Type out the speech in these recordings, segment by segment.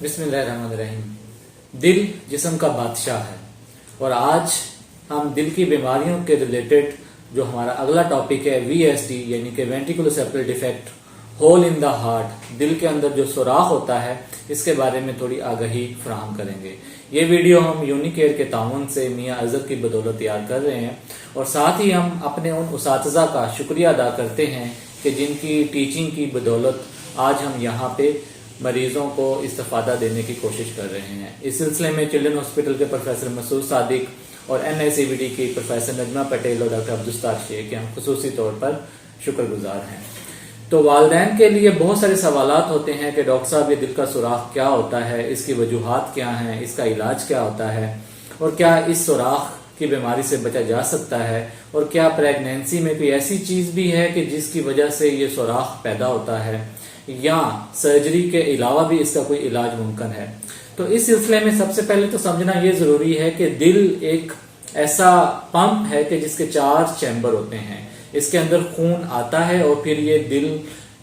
बिस्मिल्लाहिर्रहमानिर्रहीम। दिल जिस्म का बादशाह है और आज हम दिल की बीमारियों के रिलेटेड जो हमारा अगला टॉपिक है VSD यानी कि ventricular septal defect, hole in the heart, दिल के अंदर जो सुराख होता है, इसके बारे में थोड़ी आगाही फराहम करेंगे। ये वीडियो हम यूनिकेयर के ताउन से मियां अजहर की बदौलत तैयार कर रहे हैं और साथ ही हम अपने उन उसातिज़ा का शुक्रिया अदा करते हैं कि जिनकी टीचिंग की बदौलत आज हम यहाँ पे मरीजों को इस्तेफादा देने की कोशिश कर रहे हैं। इस सिलसिले में चिल्ड्रन हॉस्पिटल के प्रोफेसर मसूद सादिक और NICVD की प्रोफेसर नजमा पटेल और डॉक्टर अब्दुस्तार शेख के हम खुसूसी तौर पर शुक्रगुजार हैं। तो वालिदैन के लिए बहुत सारे सवालात होते हैं कि डॉक्टर साहब ये दिल का सुराख क्या होता है, इसकी वजूहात क्या हैं, इसका इलाज क्या होता है और क्या इस सुराख की बीमारी से बचा जा सकता है और क्या प्रेगनेंसी में कोई ऐसी चीज भी है कि जिसकी वजह से ये सुराख पैदा होता है या सर्जरी के अलावा भी इसका कोई इलाज मुमकिन है। तो इस सिलसिले में सबसे पहले तो समझना ये जरूरी है कि दिल एक ऐसा पंप है कि जिसके 4 चैम्बर होते हैं। इसके अंदर खून आता है और फिर ये दिल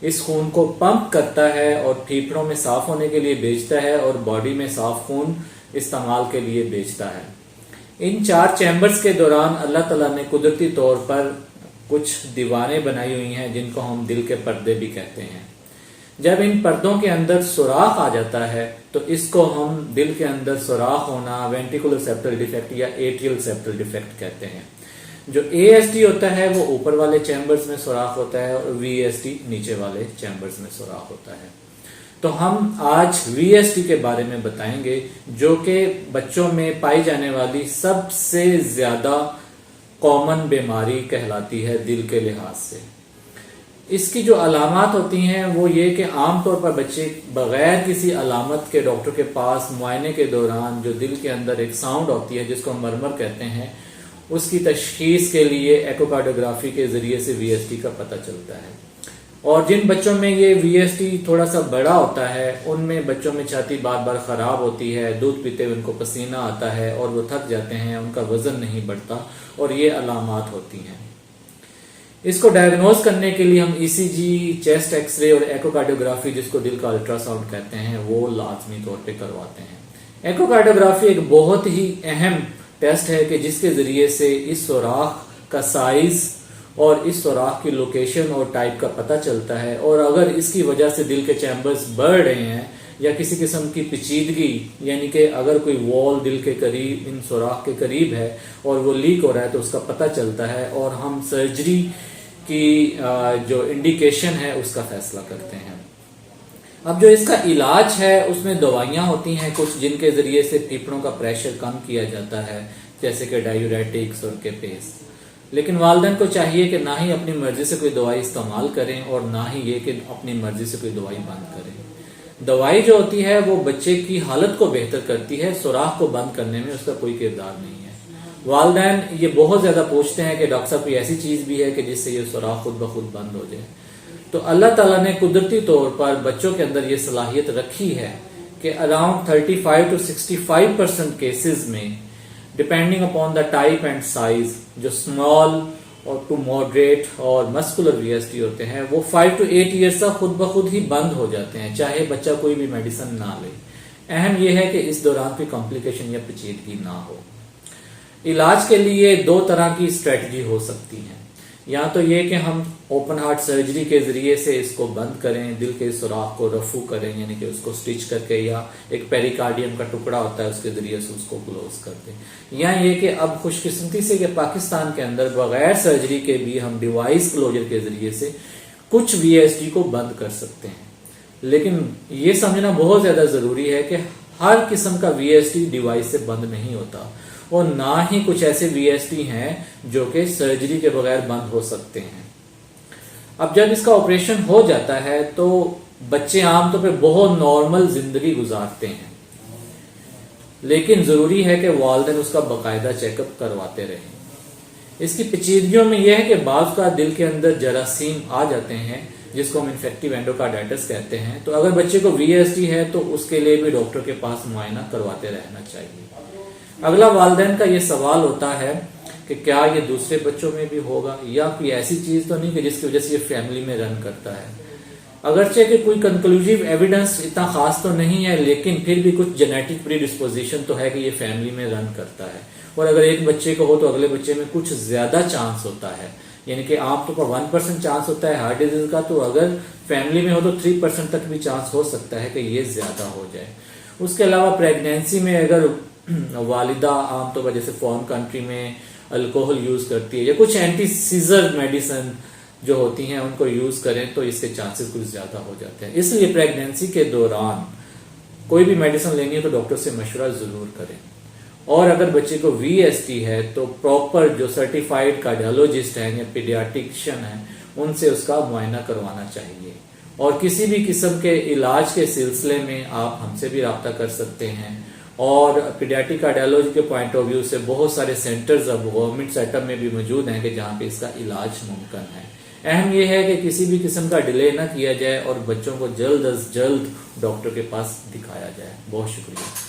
इस खून को पंप करता है और फेफड़ों में साफ होने के लिए भेजता है और बॉडी में साफ खून इस्तेमाल के लिए भेजता है। इन 4 चैम्बर्स के दौरान अल्लाह ताला ने कुदरती तौर पर कुछ दीवारें बनाई हुई हैं जिनको हम दिल के पर्दे भी कहते हैं। जब इन पर्दों के अंदर सुराख आ जाता है तो इसको हम दिल के अंदर सुराख होना, वेंट्रिकुलर सेप्टल डिफेक्ट या एट्रियल सेप्टल डिफेक्ट कहते हैं। जो ASD होता है वो ऊपर वाले चैम्बर्स में सुराख होता है और VSD नीचे वाले चैम्बर्स में सुराख होता है। तो हम आज VSD के बारे में बताएंगे जो कि बच्चों में पाई जाने वाली सबसे ज्यादा कॉमन बीमारी कहलाती है दिल के लिहाज से। इसकी जो अलामत होती हैं वो ये कि आमतौर पर बच्चे बगैर किसी अलामत के डॉक्टर के पास मुआयने के दौरान जो दिल के अंदर एक साउंड होती है जिसको हम मरमर कहते हैं, उसकी तशखीस के लिए एकोकार्डियोग्राफी के जरिए से VSD का पता चलता है। और जिन बच्चों में ये VSD थोड़ा सा बड़ा होता है उनमें बच्चों में छाती बार बार खराब होती है, दूध पीते हुए उनको पसीना आता है और वो थक जाते हैं, उनका वजन नहीं बढ़ता और ये अलामत होती हैं। इसको डायग्नोज करने के लिए हम ECG, चेस्ट एक्सरे और एकोकार्डियोग्राफी जिसको दिल का अल्ट्रासाउंड कहते हैं वो लाजमी तौर पे करवाते हैं। एकोकार्डियोग्राफी एक बहुत ही अहम टेस्ट है कि जिसके जरिए से इस सुराख का साइज और इस सुराख की लोकेशन और टाइप का पता चलता है और अगर इसकी वजह से दिल के चैम्बर्स बढ़ रहे हैं या किसी किस्म की पेचीदगी यानी कि अगर कोई वॉल दिल के करीब इन सुराख के करीब है और वो लीक हो रहा है तो उसका पता चलता है और हम सर्जरी की जो इंडिकेशन है उसका फैसला करते हैं। अब जो इसका इलाज है उसमें दवाइयां होती हैं कुछ जिनके जरिए से फेफड़ों का प्रेशर कम किया जाता है जैसे कि डायूरेटिक्स और केपेस। लेकिन वालिदैन को चाहिए कि ना ही अपनी मर्जी से कोई दवाई इस्तेमाल करें और ना ही ये कि अपनी मर्जी से कोई दवाई बंद करें। दवाई जो होती है वो बच्चे की हालत को बेहतर करती है, सुराख को बंद करने में उसका कोई किरदार नहीं है। वालिदैन ये बहुत ज्यादा पूछते हैं कि डॉक्टर साहब कोई ऐसी चीज भी है कि जिससे ये सुराख खुद ब खुद बंद हो जाए। तो अल्लाह ताला ने कुदरती तौर पर बच्चों के अंदर ये सलाहियत रखी है कि अराउंड 35 to 65% केसेस में depending upon the type and size जो स्मॉल और टू मॉडरेट और मस्कुलर VSD होते हैं वो 5 to 8 ईयर्स तक खुद ब खुद ही बंद हो जाते हैं चाहे बच्चा कोई भी मेडिसिन ना ले। अहम यह है कि इस दौरान कोई कॉम्प्लिकेशन या पेचीदगी ना हो। इलाज के लिए 2 तरह की स्ट्रेटजी हो सकती है। या तो ये कि हम ओपन हार्ट सर्जरी के जरिए से इसको बंद करें, दिल के सुराख को रफू करें यानी कि उसको स्टिच करके या एक पेरिकार्डियम का टुकड़ा होता है उसके जरिए से उसको क्लोज कर दें। या ये कि अब खुशकिस्मती से कि पाकिस्तान के अंदर बगैर सर्जरी के भी हम डिवाइस क्लोजर के जरिए से कुछ VSD को बंद कर सकते हैं। लेकिन ये समझना बहुत ज्यादा जरूरी है कि हर किस्म का VSD डिवाइस से बंद नहीं होता और ना ही कुछ ऐसे VSD हैं जो कि सर्जरी के बगैर बंद हो सकते हैं। अब जब इसका ऑपरेशन हो जाता है तो बच्चे आमतौर पर बहुत नॉर्मल जिंदगी गुजारते हैं, लेकिन जरूरी है कि वालिदैन उसका बाकायदा चेकअप करवाते रहें। इसकी पेचीदगियों में यह है कि बाज़ का दिल के अंदर जरासीम आ जाते हैं जिसको हम इन्फेक्टिव एंडोकार्डाइटिस कहते हैं। तो अगर बच्चे को VSD है तो उसके लिए भी डॉक्टर के पास मुआयना करवाते रहना चाहिए। अगला वालिदैन का ये सवाल होता है कि क्या ये दूसरे बच्चों में भी होगा या कोई ऐसी चीज तो नहीं कि जिसकी वजह से ये फैमिली में रन करता है। اگرچہ کہ کوئی کنکلوزیو ایویڈنس اتنا خاص تو نہیں ہے، لیکن پھر بھی کچھ جینیٹک پری ڈسپوزیشن تو ہے کہ یہ فیملی میں رن کرتا ہے، اور اگر ایک بچے کو ہو تو اگلے بچے میں کچھ زیادہ چانس ہوتا ہے، یعنی کہ عام طور پر 1% چانس ہوتا ہے ہارٹ ڈیزیز کا، تو اگر فیملی میں ہو تو 3% تک بھی چانس ہو سکتا ہے کہ یہ زیادہ ہو جائے۔ اس کے علاوہ پریگنینسی میں اگر والدہ عام طور پر جیسے فورن کنٹری میں الکوہل یوز کرتی ہے یا کچھ اینٹی سیزر میڈیسن جو ہوتی ہیں ان کو یوز کریں تو اس کے چانسز کچھ زیادہ ہو جاتے ہیں۔ اس لیے پریگنینسی کے دوران کوئی بھی میڈیسن لینی ہے تو ڈاکٹر سے مشورہ ضرور کریں، اور اگر بچے کو وی ایس ٹی ہے تو پراپر جو سرٹیفائڈ کارڈیالوجسٹ ہیں یا پیڈیاٹیشین ہیں ان سے اس کا معائنہ کروانا چاہیے، اور کسی بھی قسم کے علاج کے سلسلے میں آپ ہم سے بھی رابطہ کر سکتے ہیں، اور پیڈیاٹک کارڈیالوجی کے پوائنٹ آف ویو سے بہت سارے سینٹرز اب گورنمنٹ سیٹ اپ میں بھی موجود ہیں کہ جہاں پہ اس کا علاج ممکن ہے۔ اہم یہ ہے کہ کسی بھی قسم کا ڈیلے نہ کیا جائے اور بچوں کو جلد از جلد ڈاکٹر کے پاس دکھایا جائے۔ بہت شکریہ۔